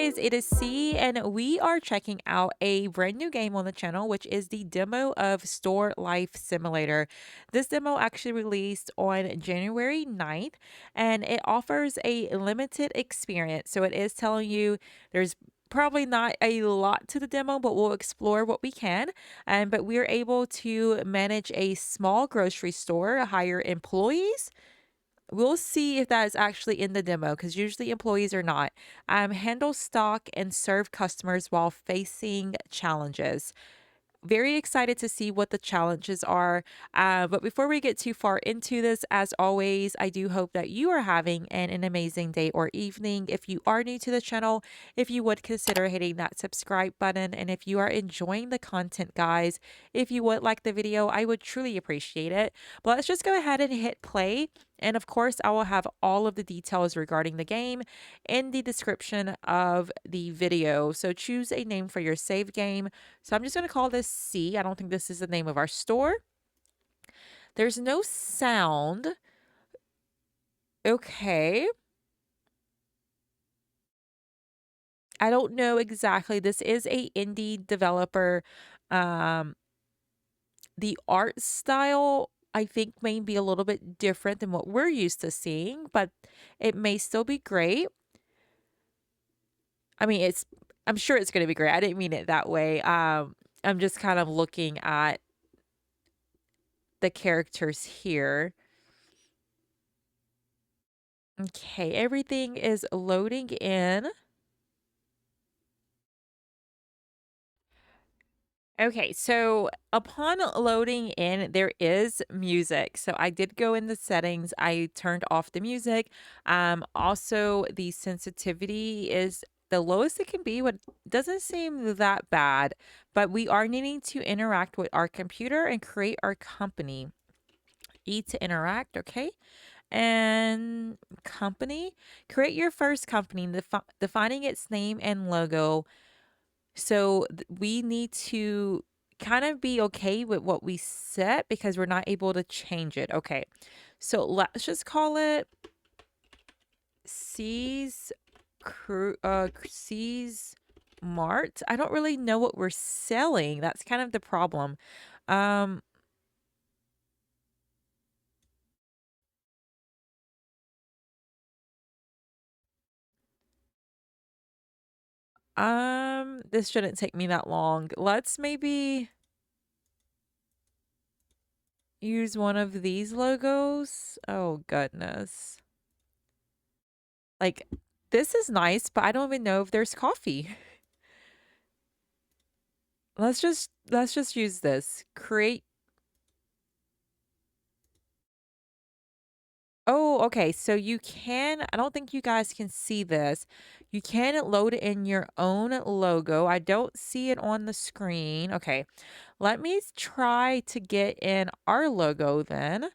guys, it is C, and we are checking out a brand new game on the channel, which is the demo of Store Life Simulator. This demo actually released on January 9th, and it offers a limited experience. So it is telling you there's probably not a lot to the demo, but we'll explore what we can. But we are able to manage a small grocery store, hire employees. We'll see if that is actually in the demo because usually employees are not. Handle stock and serve customers while facing challenges. Very excited to see what the challenges are. But before we get too far into this, as always, I do hope that you are having an amazing day or evening. If you are new to the channel, if you would consider hitting that subscribe button. And if you are enjoying the content, guys, if you would like the video, I would truly appreciate it. But let's just go ahead and hit play. And of course, I will have all of the details regarding the game in the description of the video. So choose a name for your save game. So I'm just going to call this C. I don't think this is the name of our store. There's no sound. Okay. I don't know exactly. This is a indie developer. Um, the art style, I think, may be a little bit different than what we're used to seeing, but it may still be great. I mean, I'm sure it's going to be great. I didn't mean it that way. I'm just kind of looking at the characters here. Okay, everything is loading in. Okay, so upon loading in, there is music. So I did go in the settings. I turned off the music. Also the sensitivity is the lowest it can be, what doesn't seem that bad, but we are needing to interact with our computer and create our company. E to interact, okay? And company, create your first company, defining its name and logo. So we need to kind of be okay with what we set because we're not able to change it. Okay. So let's just call it C's C's Mart. I don't really know what we're selling. That's kind of the problem. Um this shouldn't take me that long. Let's maybe use one of these logos. Oh goodness. Like, this is nice, but I don't even know if there's coffee. Let's just use this. Create. Oh, okay. So you can, I don't think you guys can see this. You can load in your own logo. I don't see it on the screen. Okay. Let me try to get in our logo then.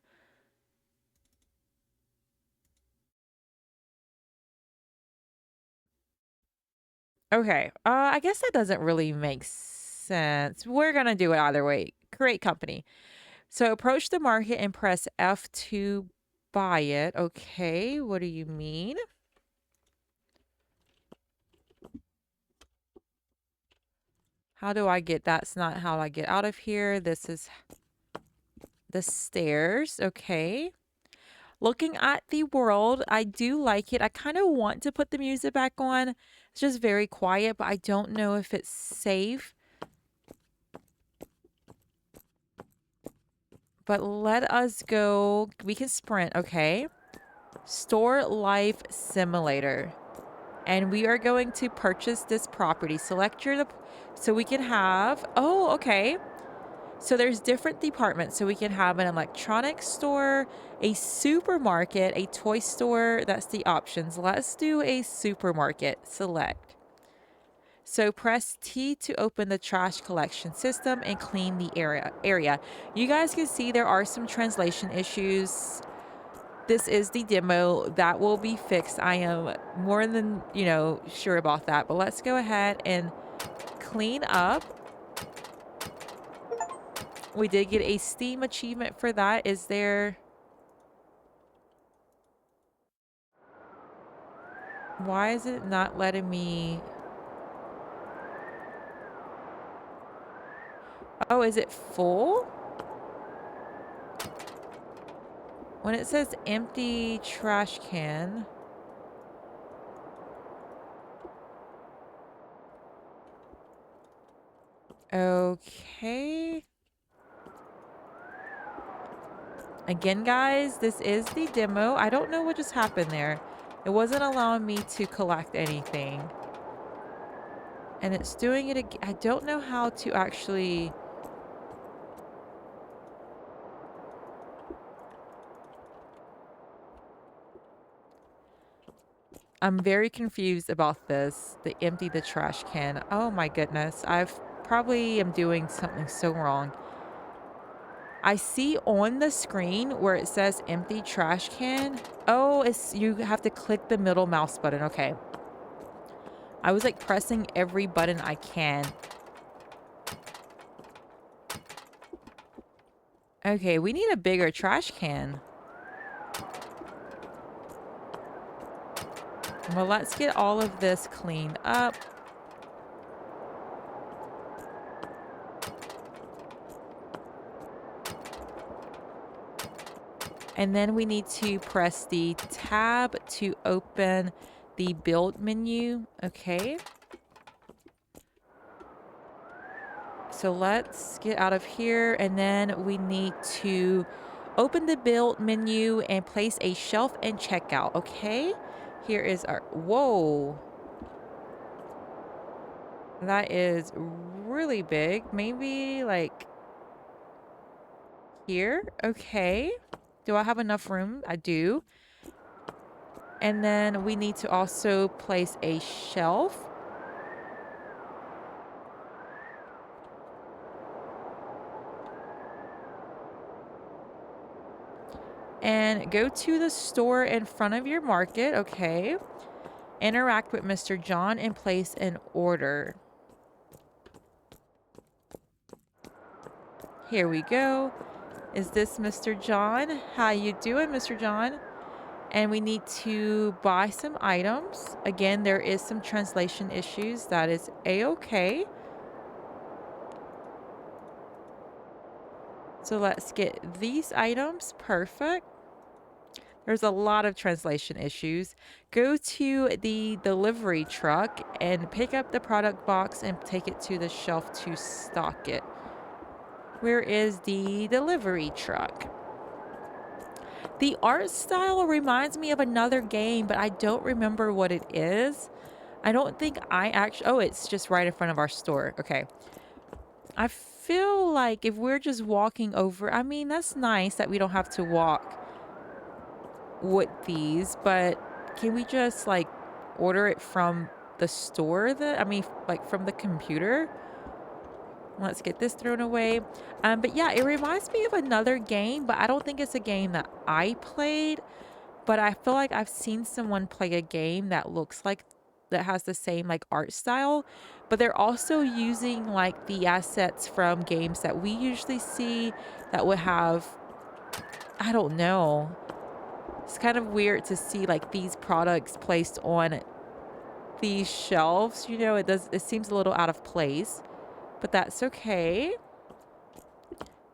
Okay. I guess that doesn't really make sense. We're gonna do it either way. Create company. So approach the market and press F to buy it. Okay, what do you mean? How do I get, that's not how I get out of here. This is the stairs. Okay. Looking at the world, I do like it. I kind of want to put the music back on. It's just very quiet, but I don't know if it's safe. But let us go. We can sprint. Okay. Store Life Simulator. And we are going to purchase this property. Select your, so we can have, oh, okay. So there's different departments. So we can have an electronics store, a supermarket, a toy store. That's the options. Let's do a supermarket. Select. So press T to open the trash collection system and clean the area. You guys can see there are some translation issues. This is the demo that will be fixed. I am more than, sure about that. But let's go ahead and clean up. We did get a Steam achievement for that. Is there... Why is it not letting me... Oh, is it full? When it says empty trash can. Okay. Again, guys, this is the demo. I don't know what just happened there. It wasn't allowing me to collect anything. And it's doing it again. I don't know how to actually... I'm very confused about this. The empty the trash can. Oh my goodness. I've probably am doing something so wrong. I see on the screen where it says empty trash can. Oh, it's you have to click the middle mouse button. Okay. I was like pressing every button I can. Okay, we need a bigger trash can. Well, let's get all of this cleaned up. And then we need to press the tab to open the build menu. Okay. So let's get out of here. And then we need to open the build menu and place a shelf and checkout. Okay. Here is our... Whoa. That is really big. Maybe like here. Okay. Do I have enough room? I do. And then we need to also place a shelf. And go to the store in front of your market. Okay. Interact with Mr. John and place an order. Here we go. Is this Mr. John? How you doing, Mr. John? And we need to buy some items. Again, there is some translation issues. That is a-okay. So let's get these items. Perfect. There's a lot of translation issues. Go to the delivery truck and pick up the product box and take it to the shelf to stock it. Where is the delivery truck? The art style reminds me of another game, but I don't remember what it is. I don't think I actually... Oh, it's just right in front of our store. Okay. I feel like if we're just walking over... I mean, that's nice that we don't have to walk with these, but can we just like order it from the store? Like from the computer? Let's get this thrown away. But yeah, it reminds me of another game, but I don't think it's a game that I played. But I feel like I've seen someone play a game that looks like that has the same like art style, but they're also using like the assets from games that we usually see that would have, I don't know. It's kind of weird to see like these products placed on these shelves. You know, it seems a little out of place, but that's okay.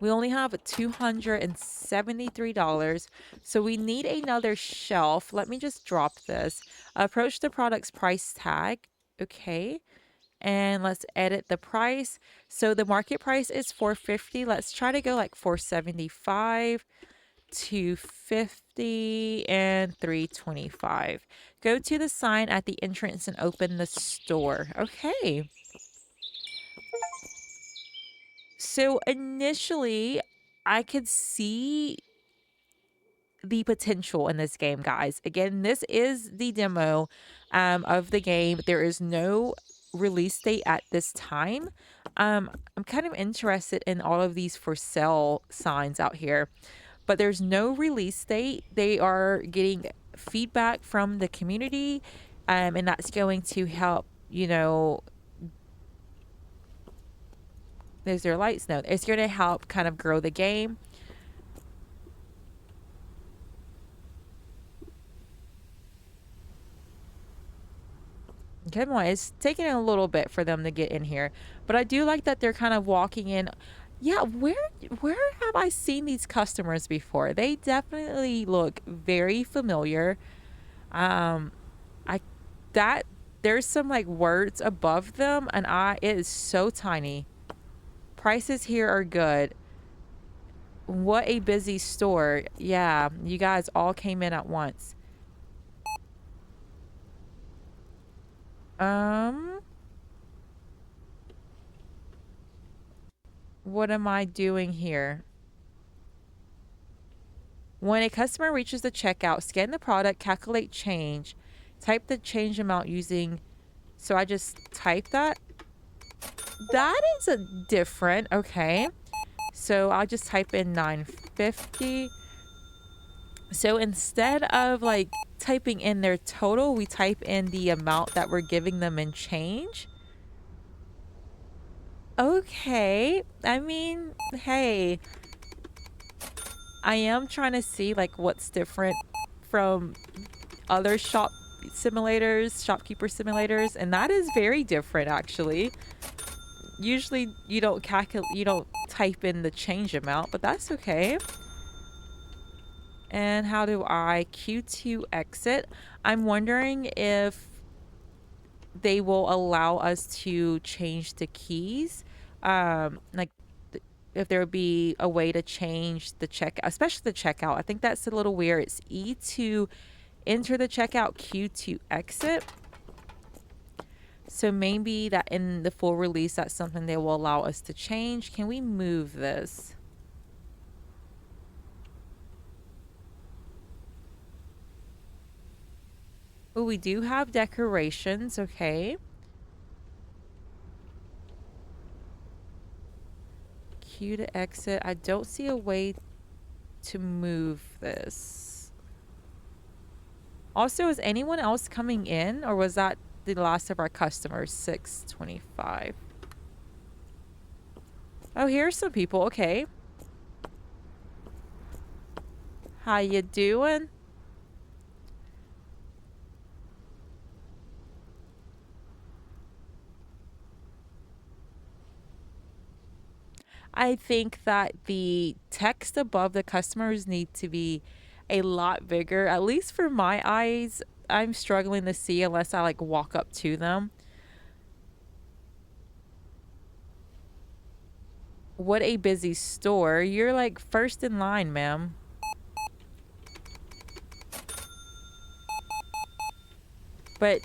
We only have $273, so we need another shelf. Let me just drop this. Approach the product's price tag. Okay. And let's edit the price. So the market price is $450. Let's try to go like $475, $250, and $325. Go to the sign at the entrance and open the store. Okay. So initially, I could see the potential in this game, guys. Again, this is the demo of the game. There is no release date at this time. I'm kind of interested in all of these for sale signs out here, but there's no release date. They are getting feedback from the community, and that's going to help, you know, there's their lights now. It's going to help kind of grow the game. Come on, it's taking a little bit for them to get in here. But I do like that they're kind of walking in. Yeah, where have I seen these customers before? They definitely look very familiar. Um, I that there's some like words above them, and it is so tiny. Prices here are good. What a busy store. Yeah, you guys all came in at once. Um, what am I doing here? When a customer reaches the checkout, scan the product, calculate change, type the change amount using. So I just type that. That is a different. Okay. So I'll just type in 950. So instead of like typing in their total, we type in the amount that we're giving them in change. Okay. I mean, hey, I am trying to see like what's different from other shopkeeper simulators, and that is very different actually. Usually you don't type in the change amount, but that's okay. And how do I Q2 exit? I'm wondering if they will allow us to change the keys. Like if there would be a way to change the checkout, especially the checkout. I think that's a little weird. It's E to enter the checkout, Q to exit. So maybe that in the full release, that's something they will allow us to change. Can we move this? Oh, we do have decorations. Okay. Q to exit. I don't see a way to move this. Also, is anyone else coming in, or was that the last of our customers? 625. Oh, here's some people. Okay. How you doing? I think that the text above the customers need to be a lot bigger, at least for my eyes. I'm struggling to see unless I like walk up to them. What a busy store. You're like first in line, ma'am. But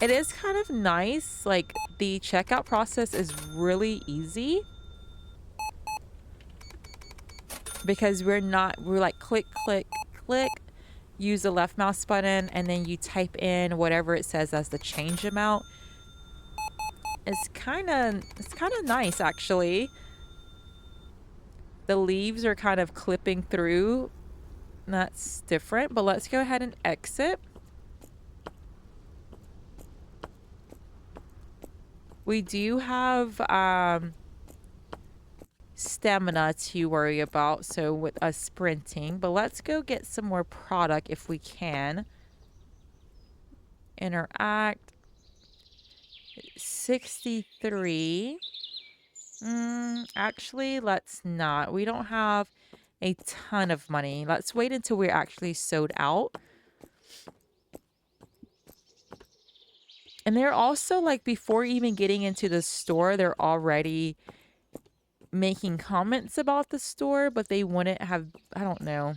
it is kind of nice. Like the checkout process is really easy because we're like click, click, click, use the left mouse button, and then you type in whatever it says as the change amount. It's kind of nice actually. The leaves are kind of clipping through. That's different, but let's go ahead and exit. We do have stamina to worry about, so with us sprinting, but let's go get some more product if we can. Interact. 63. Actually, let's not. We don't have a ton of money. Let's wait until we're actually sold out. And they're also like, before even getting into the store, they're already making comments about the store, but they wouldn't have, I don't know.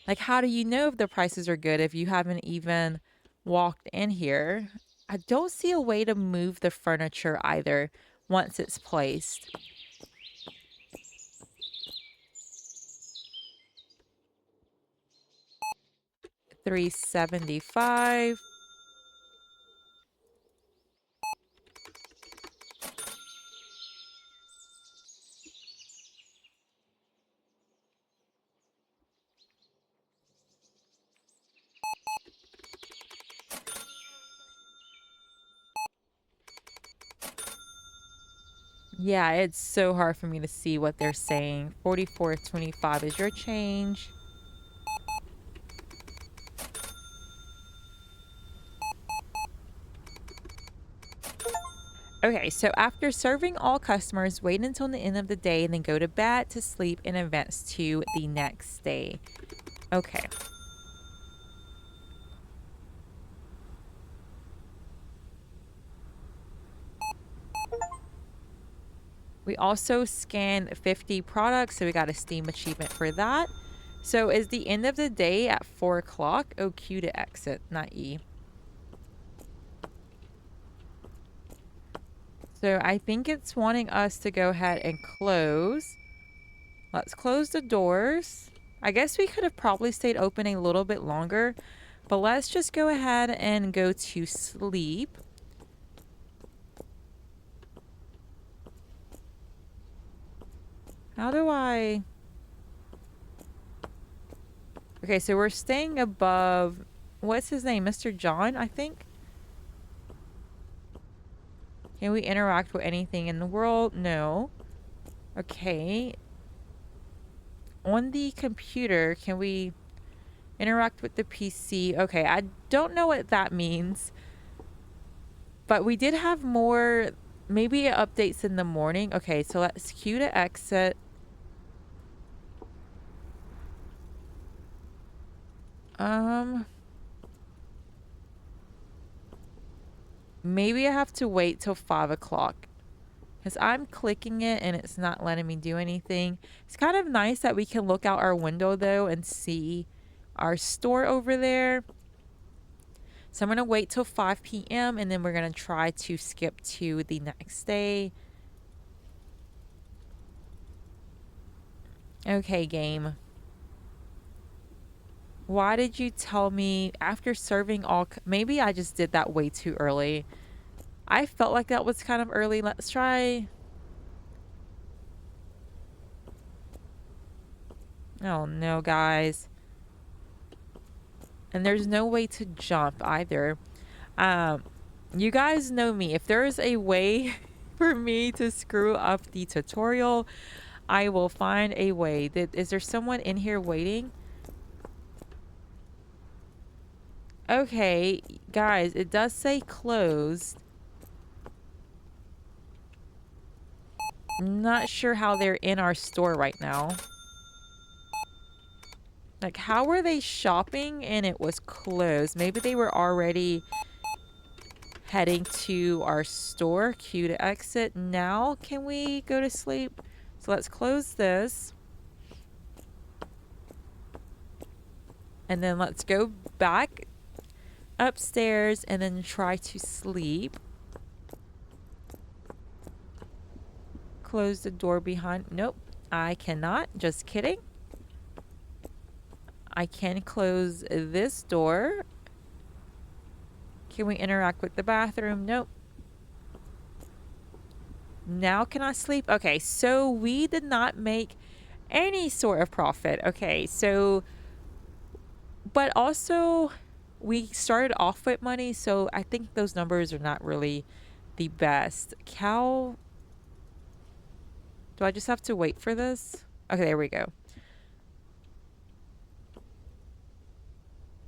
Like, how do you know if the prices are good if you haven't even walked in here? I don't see a way to move the furniture either once it's placed. 375. Yeah, it's so hard for me to see what they're saying. 44.25 is your change. Okay, so after serving all customers, wait until the end of the day and then go to bed to sleep and advance to the next day. Okay. We also scanned 50 products, so we got a Steam achievement for that. So is the end of the day at 4 o'clock? Oh, Q to exit, not E. So I think it's wanting us to go ahead and close. Let's close the doors. I guess we could have probably stayed open a little bit longer, but let's just go ahead and go to sleep. How do I... Okay, so we're staying above... What's his name? Mr. John, I think? Can we interact with anything in the world? No. Okay. On the computer, can we interact with the PC? Okay, I don't know what that means. But we did have more... Maybe it updates in the morning. Okay, so let's Q to exit. Maybe I have to wait till 5 o'clock. Because I'm clicking it and it's not letting me do anything. It's kind of nice that we can look out our window though and see our store over there. So I'm going to wait till 5 p.m. and then we're going to try to skip to the next day. Okay, game. Why did you tell me after serving all... Maybe I just did that way too early. I felt like that was kind of early. Let's try... Oh no, guys. And there's no way to jump either. You guys know me. If there is a way for me to screw up the tutorial, I will find a way. Is there someone in here waiting? Okay, guys, it does say closed. I'm not sure how they're in our store right now. Like, how were they shopping and it was closed? Maybe they were already heading to our store. Q to exit. Now, can we go to sleep? So let's close this. And then let's go back upstairs and then try to sleep. Close the door behind. Nope, I cannot. Just kidding. I can close this door. Can we interact with the bathroom? Nope. Now can I sleep? Okay, so we did not make any sort of profit. Okay, so... But also, we started off with money, so I think those numbers are not really the best. Cow... Do I just have to wait for this? Okay, there we go.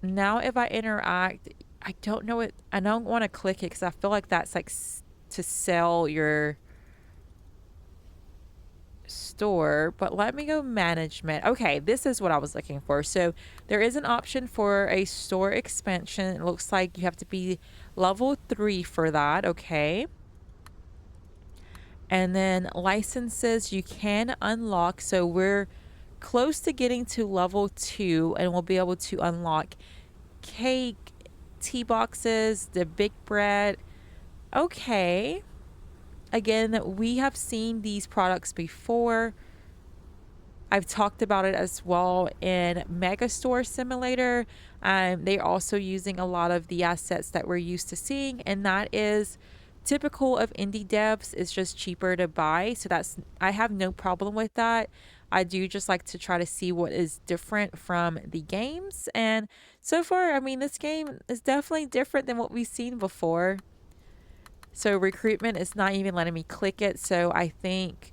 Now if I interact, I don't know it. I don't want to click it because I feel like that's like to sell your store. But let me go management. Okay, this is what I was looking for. So there is an option for a store expansion. It looks like you have to be level 3 for that. Okay. And then licenses you can unlock. So we're close to getting to level 2 and we'll be able to unlock cake, tea boxes, the big bread. Okay. Again, we have seen these products before. I've talked about it as well in Megastore Simulator. They're also using a lot of the assets that we're used to seeing, and that is typical of indie devs. It's just cheaper to buy. So I have no problem with that. I do just like to try to see what is different from the games. And so far, I mean, this game is definitely different than what we've seen before. So recruitment is not even letting me click it. So I think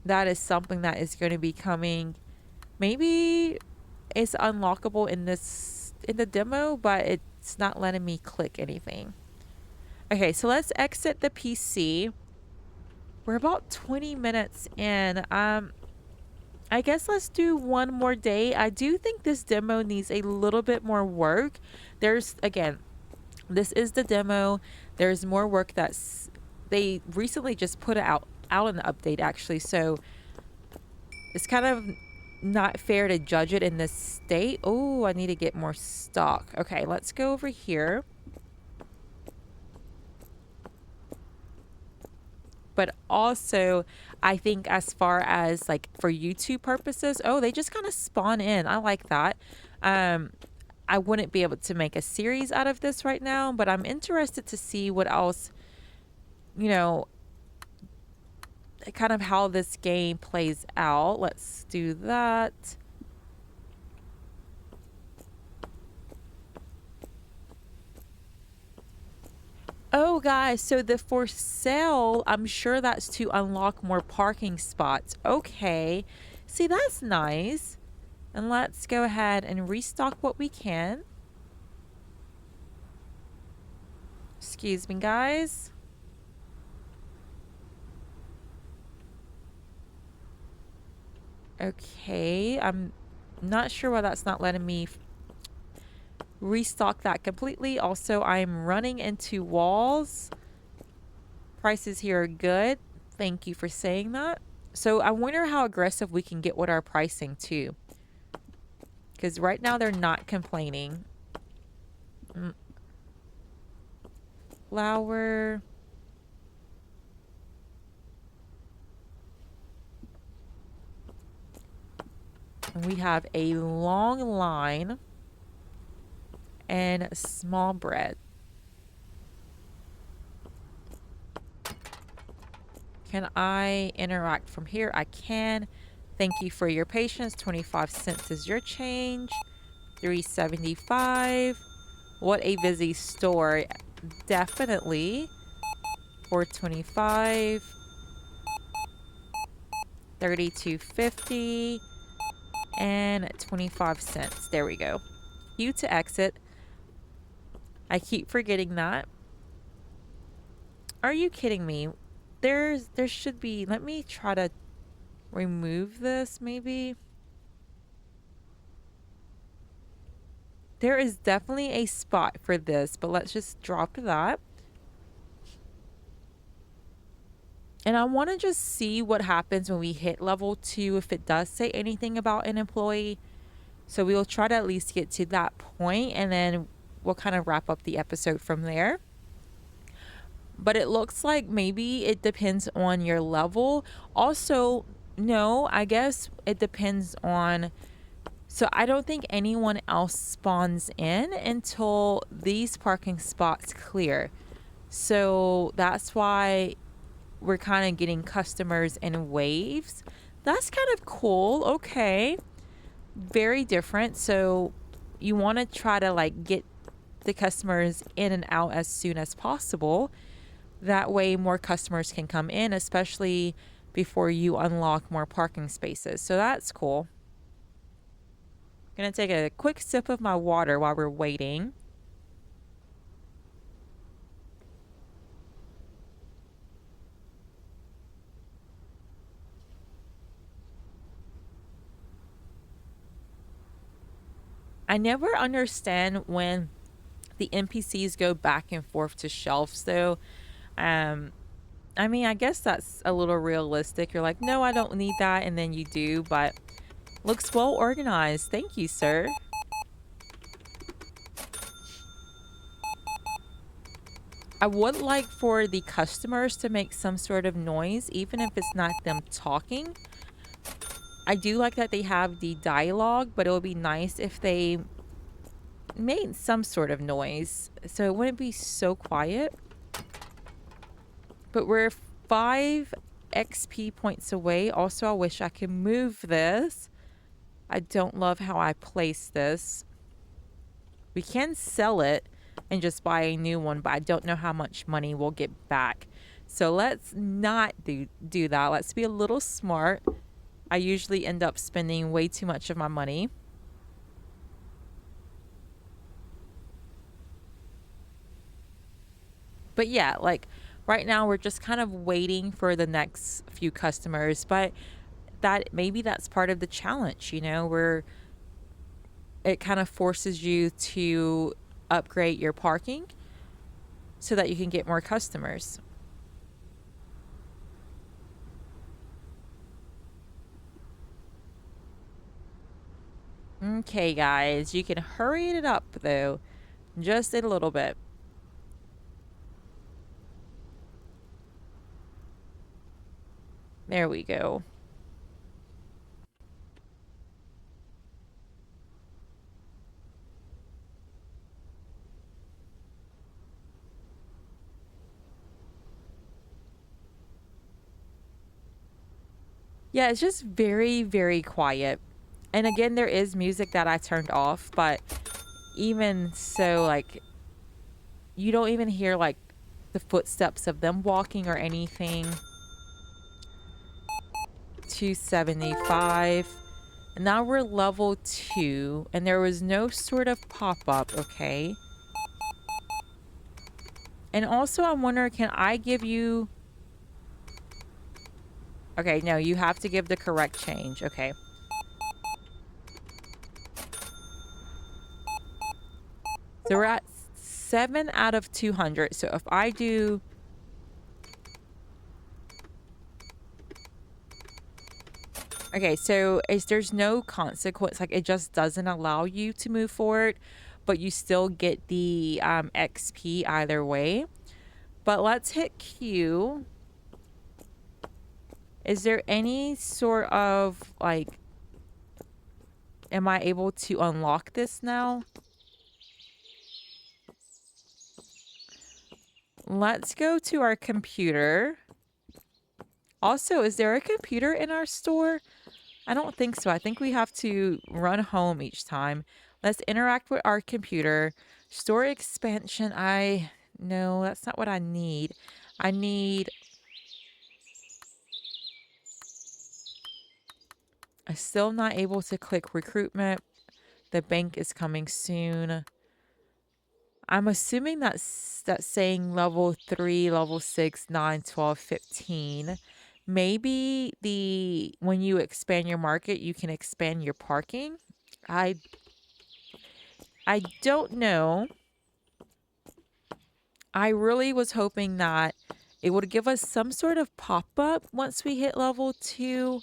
that is something that is going to be coming. Maybe it's unlockable in the demo, but it's not letting me click anything. Okay, so let's exit the PC. We're about 20 minutes in. I guess let's do one more day. I do think this demo needs a little bit more work. There's, again, this is the demo. There's more work they recently just put it out in the update actually. So it's kind of not fair to judge it in this state. Oh, I need to get more stock. Okay, let's go over here. But also, I think as far as like for YouTube purposes, oh, they just kind of spawn in. I like that. I wouldn't be able to make a series out of this right now, but I'm interested to see what else, you know, kind of how this game plays out. Let's do that. Oh, guys, so the for sale, I'm sure that's to unlock more parking spots. Okay. See, that's nice. And let's go ahead and restock what we can. Excuse me, guys. Okay, I'm not sure why that's not letting me restock that completely. Also, I'm running into walls. Prices here are good. Thank you for saying that. So I wonder how aggressive we can get with our pricing too. Because right now they're not complaining. Flour. We have a long line and small bread. Can I interact from here? I can. Thank you for your patience. 25 cents is your change. 3.75. What a busy store. Definitely. 4.25. 32.50. And 25 cents. There we go. Q to exit. I keep forgetting that. Are you kidding me? There should be, let me try to remove this maybe. There is definitely a spot for this, but let's just drop that. And I want to just see what happens when we hit level 2, if it does say anything about an employee. So we'll try to at least get to that point, and then we'll kind of wrap up the episode from there. But it looks like maybe it depends on your level. Also, no, I guess it depends on... So I don't think anyone else spawns in until these parking spots clear. So that's why we're kind of getting customers in waves. That's kind of cool. Okay. Very different. So you want to try to like get the customers in and out as soon as possible. That way more customers can come in, especially before you unlock more parking spaces. So that's cool. Gonna take a quick sip of my water while we're waiting. I never understand when the NPCs go back and forth to shelves though. I mean, I guess that's a little realistic. You're like, no, I don't need that, and then you do, but looks well organized. Thank you, sir. I would like for the customers to make some sort of noise, even if it's not them talking. I do like that they have the dialogue, but it would be nice if they made some sort of noise so it wouldn't be so quiet. But we're 5 XP points away. Also, I wish I could move this. I don't love how I place this. We can sell it and just buy a new one, but I don't know how much money we'll get back. So let's not do that. Let's be a little smart. I usually end up spending way too much of my money. But yeah, like right now we're just kind of waiting for the next few customers, but that maybe that's part of the challenge, you know, where it kind of forces you to upgrade your parking so that you can get more customers. Okay, guys, you can hurry it up though, just a little bit. There we go. Yeah, it's just very, very quiet. And again, there is music that I turned off, but even so, like, you don't even hear like the footsteps of them walking or anything. 275. And now we're level 2, and there was no sort of pop-up, okay? And also, I'm wondering, can I give you... Okay, no, you have to give the correct change. Okay. So we're at 7 out of 200. So if I do... Okay, so there's no consequence. Like, it just doesn't allow you to move forward, but you still get the XP either way. But let's hit Q. Is there any sort of, like... Am I able to unlock this now? Let's go to our computer. Also, is there a computer in our store? I don't think so. I think we have to run home each time. Let's interact with our computer. Store expansion. No, that's not what I need. I'm still not able to click recruitment. The bank is coming soon. I'm assuming that's saying level 3, level 6, 9, 12, 15. Maybe when you expand your market, you can expand your parking. I don't know. I really was hoping that it would give us some sort of pop-up once we hit level 2.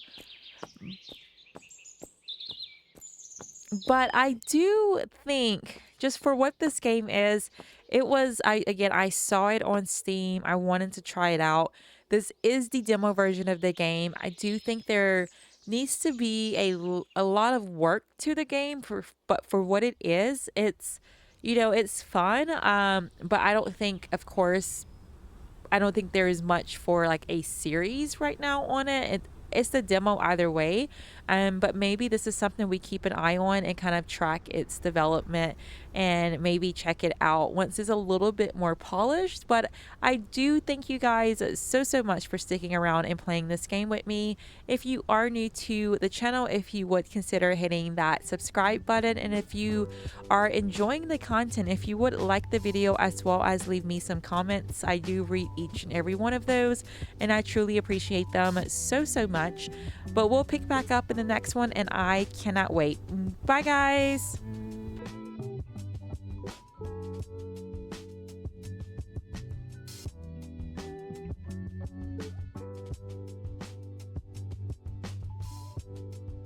But I do think, just for what this game is, I saw it on Steam. I wanted to try it out. This is the demo version of the game. I do think there needs to be a lot of work to the game, but for what it is, it's fun. But I don't think, of course, I don't think there is much for like a series right now on it. It's the demo either way. But maybe this is something we keep an eye on and kind of track its development and maybe check it out once it's a little bit more polished. But I do thank you guys so much for sticking around and playing this game with me. If you are new to the channel, if you would consider hitting that subscribe button, and if you are enjoying the content, if you would like the video as well as leave me some comments, I do read each and every one of those, and I truly appreciate them so much. But we'll pick back up in the next one, and I cannot wait. Bye, guys.